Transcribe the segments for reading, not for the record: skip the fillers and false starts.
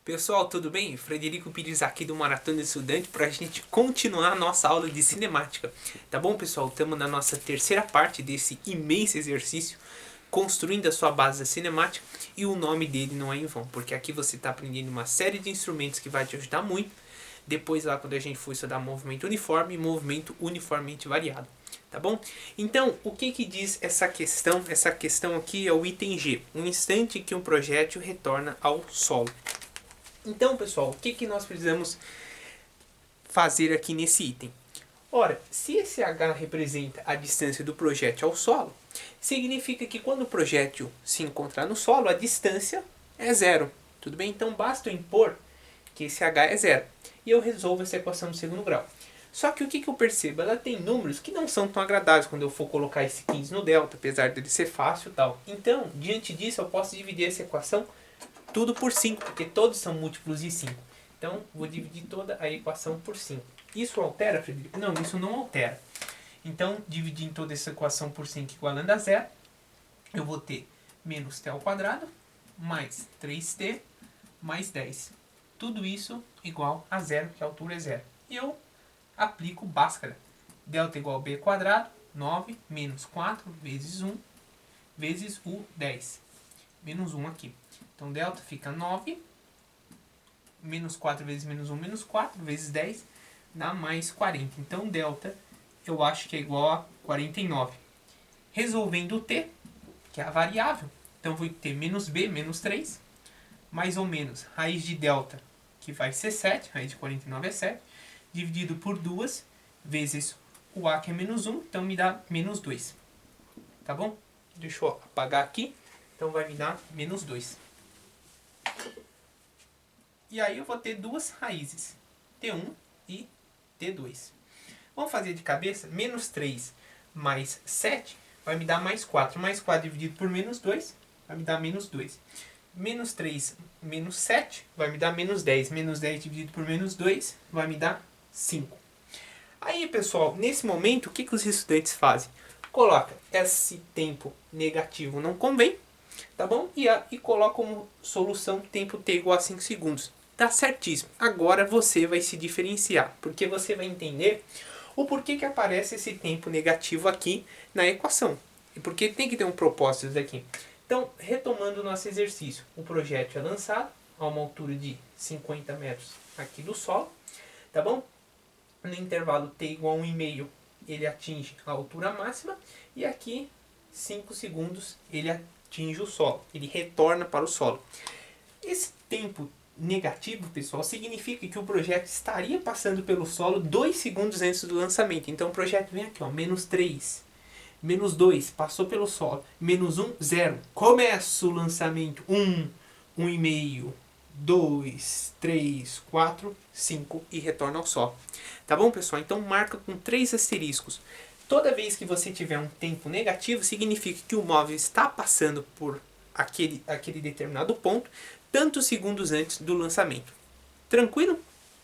Pessoal, tudo bem? Frederico Pires aqui do Maratona Estudante para a gente continuar a nossa aula de cinemática. Tá bom, pessoal? Estamos na nossa terceira parte desse imenso exercício, construindo a sua base da cinemática, e o nome dele não é em vão, porque aqui você está aprendendo uma série de instrumentos que vai te ajudar muito. Depois lá quando a gente for estudar movimento uniforme e movimento uniformemente variado. Tá bom? Então, o que diz essa questão? Essa questão aqui é o item G, um instante que um projétil retorna ao solo. Então, pessoal, o que nós precisamos fazer aqui nesse item? Ora, se esse H representa a distância do projétil ao solo, significa que quando o projétil se encontrar no solo, a distância é zero. Tudo bem? Então, basta eu impor que esse H é zero. E eu resolvo essa equação no segundo grau. Só que o que eu percebo? Ela tem números que não são tão agradáveis quando eu for colocar esse 15 no delta, apesar dele ser fácil e tal. Então, diante disso, eu posso dividir essa equação tudo por 5, porque todos são múltiplos de 5. Então, vou dividir toda a equação por 5. Isso altera, Frederico? Não, isso não altera. Então, dividindo toda essa equação por 5 igualando a zero, eu vou ter menos t ao quadrado, mais 3t, mais 10. Tudo isso igual a zero, que a altura é zero. E eu aplico Bhaskara. Delta igual a b quadrado, 9, menos 4 vezes 1, vezes o 10. Menos 1 aqui. Então, delta fica 9, menos 4 vezes menos 1, menos 4, vezes 10, dá mais 40. Então, delta eu acho que é igual a 49. Resolvendo o t, que é a variável, então vou ter menos b, menos 3, mais ou menos raiz de delta, que vai ser 7, raiz de 49 é 7, dividido por 2, vezes o a, que é menos 1, então me dá menos 2. Tá bom? Deixa eu apagar aqui. Então, vai me dar menos 2. E aí eu vou ter duas raízes, T1 e T2. Vamos fazer de cabeça? Menos 3 mais 7 vai me dar mais 4. Mais 4 dividido por menos 2 vai me dar menos 2. Menos 3 menos 7 vai me dar menos 10. Menos 10 dividido por menos 2 vai me dar 5. Aí, pessoal, nesse momento, o que os estudantes fazem? Coloca esse tempo negativo não convém, tá bom? E coloca como solução tempo t igual a 5 segundos. Tá certíssimo. Agora você vai se diferenciar, porque você vai entender o porquê que aparece esse tempo negativo aqui na equação. E porque tem que ter um propósito daqui. Então, retomando o nosso exercício. O projétil é lançado a uma altura de 50 metros aqui do solo, tá bom? No intervalo t igual a 1,5, ele atinge a altura máxima. E aqui, 5 segundos, ele atinge o solo. Ele retorna para o solo. Esse tempo negativo, pessoal, significa que o projétil estaria passando pelo solo 2 segundos antes do lançamento. Então o projétil vem aqui, ó, menos 3, menos 2, passou pelo solo, menos 1, 0. Começa o lançamento, 1, 1,5, 2, 3, 4, 5 e retorna ao solo. Tá bom, pessoal? Então marca com 3 asteriscos. Toda vez que você tiver um tempo negativo, significa que o móvel está passando por aquele determinado ponto, tantos segundos antes do lançamento. Tranquilo?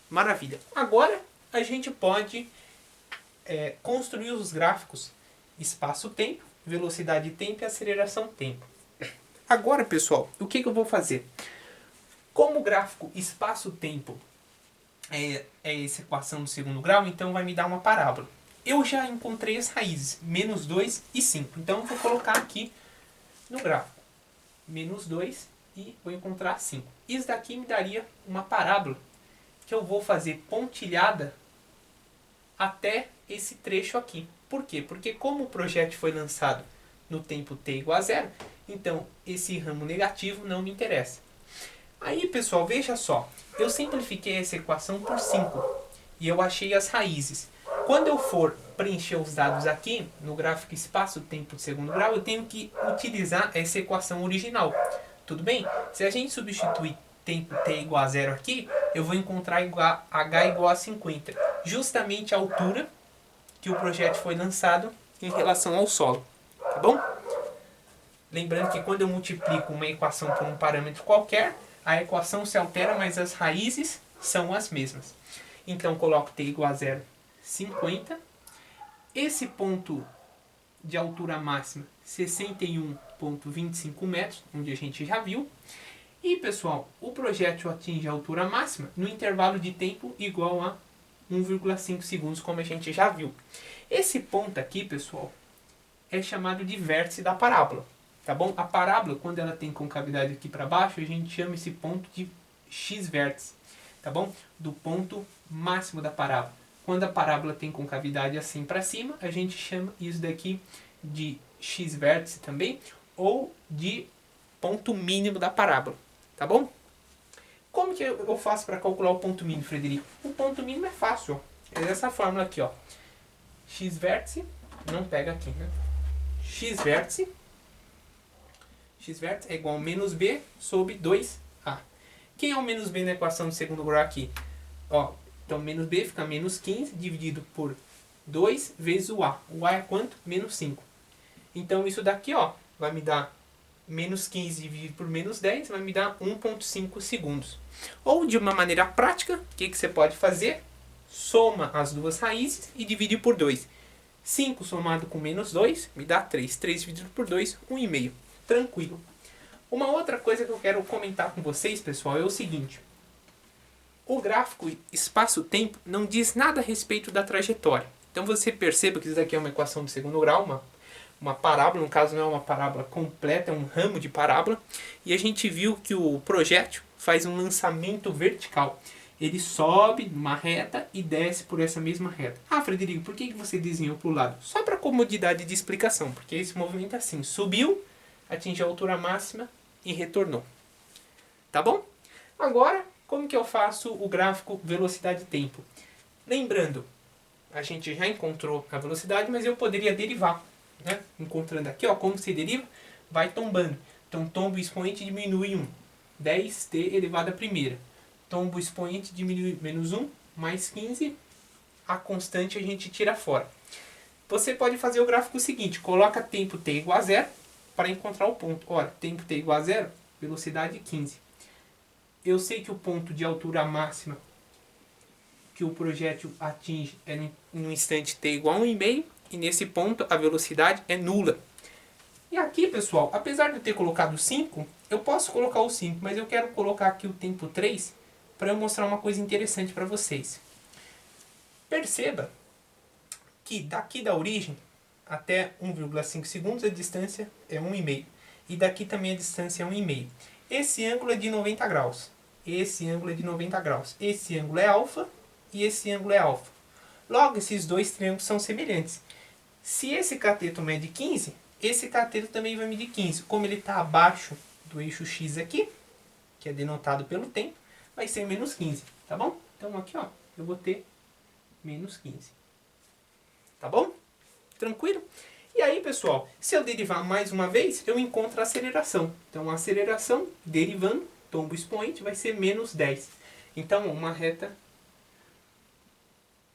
Maravilha. Agora a gente pode construir os gráficos espaço-tempo, velocidade-tempo e aceleração-tempo. Agora, pessoal, o que eu vou fazer? Como o gráfico espaço-tempo é essa equação do segundo grau, então vai me dar uma parábola. Eu já encontrei as raízes, menos 2 e 5. Então eu vou colocar aqui no gráfico. Menos 2 e vou encontrar 5. Isso daqui me daria uma parábola que eu vou fazer pontilhada até esse trecho aqui. Por quê? Porque como o projétil foi lançado no tempo t igual a 0, então esse ramo negativo não me interessa. Aí, pessoal, veja só. Eu simplifiquei essa equação por 5 e eu achei as raízes. Quando eu for preencher os dados aqui, no gráfico espaço-tempo de segundo grau, eu tenho que utilizar essa equação original. Tudo bem? Se a gente substituir tempo t igual a 0 aqui, eu vou encontrar h igual a 50. Justamente a altura que o projétil foi lançado em relação ao solo. Tá bom? Lembrando que quando eu multiplico uma equação por um parâmetro qualquer, a equação se altera, mas as raízes são as mesmas. Então, coloco t igual a 0, 50. Esse ponto de altura máxima, 61,25 metros, onde a gente já viu. E, pessoal, o projétil atinge a altura máxima no intervalo de tempo igual a 1,5 segundos, como a gente já viu. Esse ponto aqui, pessoal, é chamado de vértice da parábola, tá bom? A parábola, quando ela tem concavidade aqui para baixo, a gente chama esse ponto de x-vértice, tá bom? Do ponto máximo da parábola. Quando a parábola tem concavidade assim para cima, a gente chama isso daqui de x-vértice também, ou de ponto mínimo da parábola, tá bom? Como que eu faço para calcular o ponto mínimo, Frederico? O ponto mínimo é fácil, ó. É essa fórmula aqui, ó. X-vértice, não pega aqui, né? X-vértice é igual a menos B sobre 2A. Quem é o menos B na equação do segundo grau aqui? Ó, então menos B fica menos 15 dividido por 2 vezes o A. O A é quanto? Menos 5. Então isso daqui, ó, vai me dar menos 15 dividido por menos 10, vai me dar 1,5 segundos. Ou de uma maneira prática, o que você pode fazer? Soma as duas raízes e divide por 2. 5 somado com menos 2 me dá 3. 3 dividido por 2, 1,5. Tranquilo. Uma outra coisa que eu quero comentar com vocês, pessoal, é o seguinte. O gráfico espaço-tempo não diz nada a respeito da trajetória. Então você perceba que isso daqui é uma equação de segundo grau, uma parábola, no caso não é uma parábola completa, é um ramo de parábola. E a gente viu que o projétil faz um lançamento vertical. Ele sobe numa reta e desce por essa mesma reta. Ah, Frederico, por que você desenhou para o lado? Só para comodidade de explicação, porque esse movimento é assim, subiu, atingiu a altura máxima e retornou. Tá bom? Agora, como que eu faço o gráfico velocidade-tempo? Lembrando, a gente já encontrou a velocidade, mas eu poderia derivar. Né? Encontrando aqui, ó, como se deriva, vai tombando. Então, tombo expoente diminui 1. 10t elevado à primeira. Tombo expoente diminui menos 1, mais 15. A constante a gente tira fora. Você pode fazer o gráfico seguinte. Coloca tempo t igual a 0 para encontrar o ponto. Ora, tempo t igual a 0, velocidade 15. Eu sei que o ponto de altura máxima que o projétil atinge é no instante t igual a 1,5. E nesse ponto a velocidade é nula. E aqui, pessoal, apesar de eu ter colocado 5, eu posso colocar o 5, mas eu quero colocar aqui o tempo 3 para eu mostrar uma coisa interessante para vocês. Perceba que daqui da origem até 1,5 segundos a distância é 1,5. E daqui também a distância é 1,5. Esse ângulo é de 90 graus. Esse ângulo é de 90 graus. Esse ângulo é alfa e esse ângulo é alfa. Logo, esses dois triângulos são semelhantes. Se esse cateto mede 15, esse cateto também vai medir 15. Como ele está abaixo do eixo X aqui, que é denotado pelo tempo, vai ser menos 15, tá bom? Então aqui, ó, eu vou ter menos 15. Tá bom? Tranquilo? E aí, pessoal, se eu derivar mais uma vez, eu encontro a aceleração. Então a aceleração, derivando, tombo expoente, vai ser menos 10. Então uma reta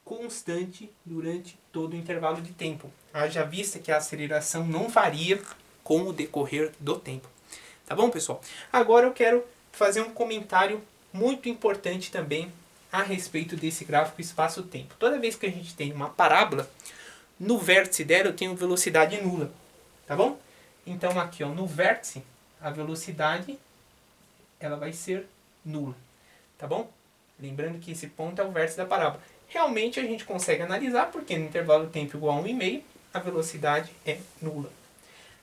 constante durante todo o intervalo de tempo. Haja vista que a aceleração não varia com o decorrer do tempo. Tá bom, pessoal? Agora eu quero fazer um comentário muito importante também a respeito desse gráfico espaço-tempo. Toda vez que a gente tem uma parábola, no vértice dela eu tenho velocidade nula. Tá bom? Então aqui, ó, no vértice, a velocidade ela vai ser nula. Tá bom? Lembrando que esse ponto é o vértice da parábola. Realmente a gente consegue analisar, porque no intervalo de tempo igual a 1,5, a velocidade é nula.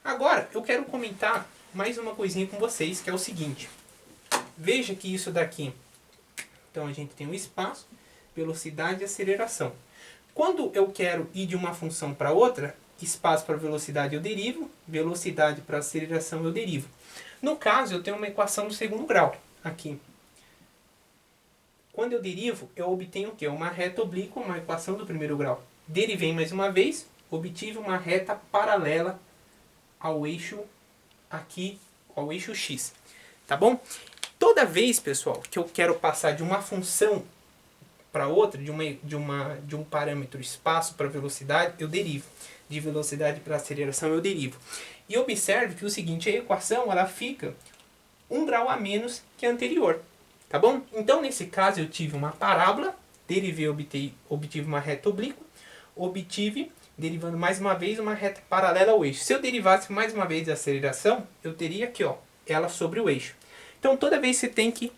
Agora, eu quero comentar mais uma coisinha com vocês, que é o seguinte. Veja que isso daqui, então a gente tem o espaço, velocidade e aceleração. Quando eu quero ir de uma função para outra, espaço para velocidade eu derivo, velocidade para aceleração eu derivo. No caso, eu tenho uma equação do segundo grau, aqui. Quando eu derivo, eu obtenho o quê? Uma reta oblíqua, uma equação do primeiro grau. Derivei mais uma vez, obtive uma reta paralela ao eixo aqui, ao eixo X. Tá bom? Toda vez, pessoal, que eu quero passar de uma função para outra, de um parâmetro espaço para velocidade, eu derivo. De velocidade para aceleração, eu derivo. E observe que o seguinte, a equação ela fica 1 grau a menos que a anterior. Tá bom? Então, nesse caso, eu tive uma parábola, derivei, obtive uma reta oblíqua, obtive, derivando mais uma vez, uma reta paralela ao eixo. Se eu derivasse mais uma vez a aceleração, eu teria aqui, ó, ela sobre o eixo. Então toda vez você tem que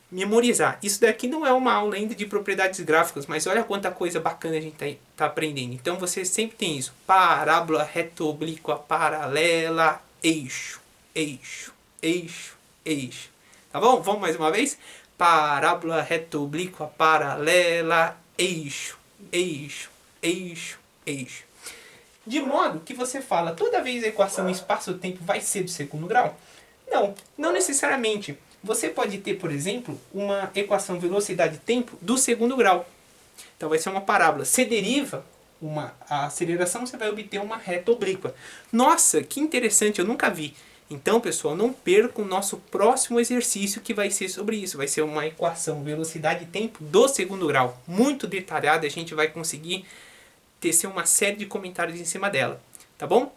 memorizar. Isso daqui não é uma aula ainda de propriedades gráficas, mas olha quanta coisa bacana a gente tá aprendendo. Então você sempre tem isso. Parábola, reta oblíqua, paralela, eixo, eixo, eixo, eixo. Tá bom? Vamos mais uma vez? Parábola, reta oblíqua, paralela, eixo, eixo, eixo, eixo. De modo que você fala, toda vez a equação espaço-tempo vai ser do segundo grau? Não, não necessariamente. Você pode ter, por exemplo, uma equação velocidade-tempo do segundo grau. Então vai ser uma parábola. Você deriva a aceleração, você vai obter uma reta oblíqua. Nossa, que interessante, eu nunca vi. Então, pessoal, não perca o nosso próximo exercício que vai ser sobre isso. Vai ser uma equação velocidade-tempo do segundo grau. Muito detalhada, a gente vai conseguir tecer uma série de comentários em cima dela. Tá bom?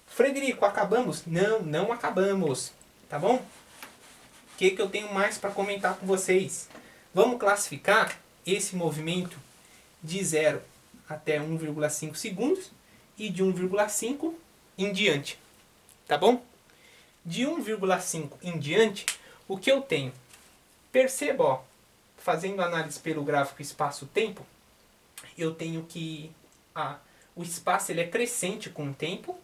Frederico, acabamos? Não, não acabamos. Tá bom? O que eu tenho mais para comentar com vocês? Vamos classificar esse movimento de 0 até 1,5 segundos e de 1,5 em diante. Tá bom? De 1,5 em diante, o que eu tenho? Perceba, ó, fazendo análise pelo gráfico espaço-tempo, eu tenho que o espaço ele é crescente com o tempo.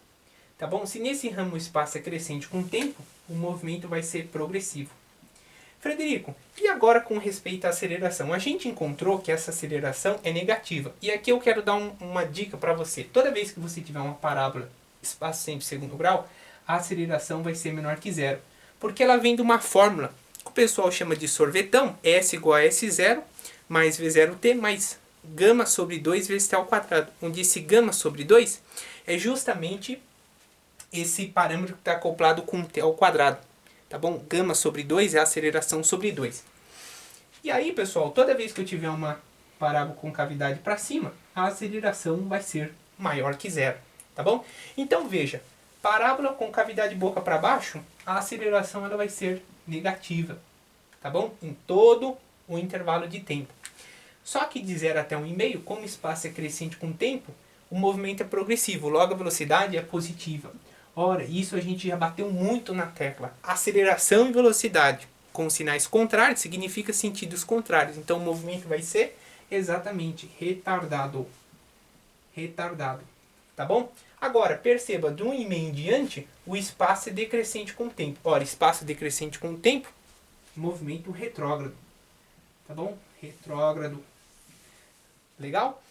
Tá bom? Se nesse ramo o espaço é crescente com o tempo, o movimento vai ser progressivo. Frederico, e agora com respeito à aceleração? A gente encontrou que essa aceleração é negativa. E aqui eu quero dar uma dica para você. Toda vez que você tiver uma parábola espaço-tempo segundo grau, a aceleração vai ser menor que zero. Porque ela vem de uma fórmula que o pessoal chama de sorvetão. S igual a S0 mais V0t mais gama sobre 2 vezes t ao quadrado. Onde esse gama sobre 2 é justamente esse parâmetro que está acoplado com t ao quadrado. Tá bom? Gama sobre 2 é a aceleração sobre 2. E aí, pessoal, toda vez que eu tiver uma parábola com cavidade para cima, a aceleração vai ser maior que zero. Tá bom? Então, veja, parábola com cavidade boca para baixo, a aceleração ela vai ser negativa. Tá bom? Em todo o intervalo de tempo. Só que de 0 até 1,5, como o espaço é crescente com o tempo, o movimento é progressivo, logo a velocidade é positiva. Ora, isso a gente já bateu muito na tecla. Aceleração e velocidade com sinais contrários significa sentidos contrários. Então o movimento vai ser exatamente retardado. Retardado. Tá bom? Agora, perceba, de 1,5 em diante, o espaço é decrescente com o tempo. Ora, espaço decrescente com o tempo, movimento retrógrado. Tá bom? Retrógrado. Legal?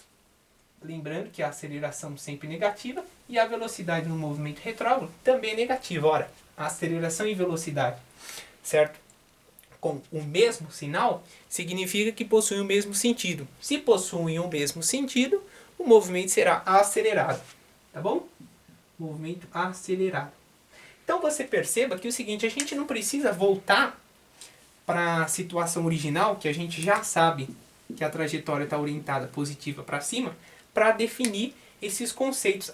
Lembrando que a aceleração sempre é negativa e a velocidade no movimento retrógrado também é negativa. Ora, a aceleração e velocidade, certo? Com o mesmo sinal, significa que possuem o mesmo sentido. Se possuem o mesmo sentido, o movimento será acelerado. Tá bom? Movimento acelerado. Então você perceba que é o seguinte, a gente não precisa voltar para a situação original, que a gente já sabe que a trajetória está orientada positiva para cima, para definir esses conceitos,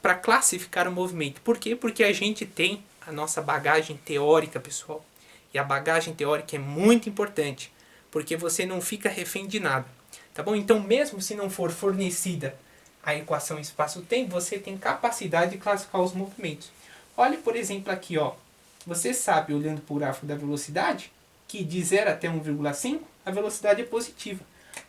para classificar o movimento. Por quê? Porque a gente tem a nossa bagagem teórica, pessoal. E a bagagem teórica é muito importante, porque você não fica refém de nada. Tá bom? Então, mesmo se não for fornecida a equação espaço-tempo, você tem capacidade de classificar os movimentos. Olhe, por exemplo, aqui, ó. Você sabe, olhando para o gráfico da velocidade, que de 0 até 1,5, a velocidade é positiva.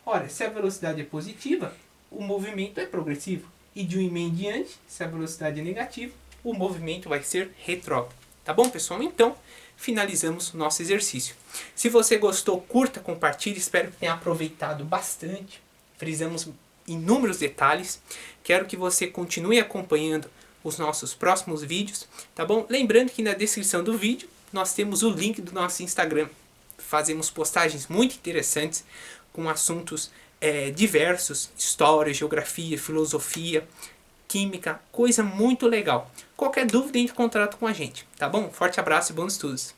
Ora, se a velocidade é positiva, o movimento é progressivo. E de 1,5 em diante, se a velocidade é negativa, o movimento vai ser retrógrado. Tá bom, pessoal? Então, finalizamos o nosso exercício. Se você gostou, curta, compartilhe. Espero que tenha aproveitado bastante. Frisamos inúmeros detalhes. Quero que você continue acompanhando os nossos próximos vídeos. Tá bom? Lembrando que na descrição do vídeo, nós temos o link do nosso Instagram. Fazemos postagens muito interessantes com assuntos diversos, história, geografia, filosofia, química, coisa muito legal. Qualquer dúvida, entre em contato com a gente, tá bom? Forte abraço e bons estudos!